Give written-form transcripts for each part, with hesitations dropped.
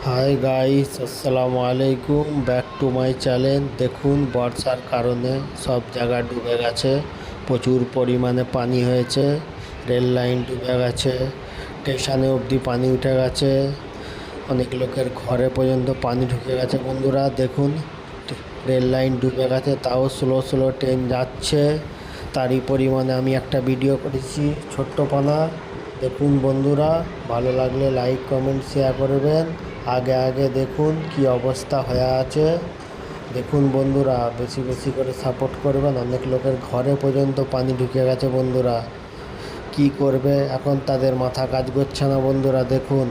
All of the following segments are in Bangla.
হাই গাইস, আসসালামু আলাইকুম, ব্যাক টু মাই চ্যানেল। দেখুন, বর্ষার কারণে সব জায়গা ডুবে গেছে, প্রচুর পরিমাণে পানি হয়েছে। রেল লাইন ডুবে গেছে, স্টেশনে অবধি পানি উঠে গেছে, অনেক লোকের ঘরে পর্যন্ত পানি ঢুকে গেছে। বন্ধুরা দেখুন, রেল লাইন ডুবে গেছে, তাও স্লো স্লো ট্রেন যাচ্ছে। তারই পরিমাণে আমি একটা ভিডিও করেছি ছোট্টপানা। দেখুন বন্ধুরা, ভালো লাগলে লাইক কমেন্ট শেয়ার করবেন। আগে আগে দেখুন কি অবস্থা হয়ে আছে। দেখুন বন্ধুরা, বেশি বেশি করে সাপোর্ট করবেন। অনেক লোকের ঘরে পর্যন্ত পানি ঢুকে গেছে বন্ধুরা। কি করবে এখন, তাদের মাথা কাজ করছে না বন্ধুরা। দেখুন,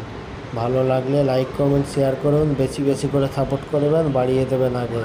ভালো লাগলে লাইক কমেন্ট শেয়ার করুন, বেশি বেশি করে সাপোর্ট করবেন, বাড়িয়ে দেবেন আগে।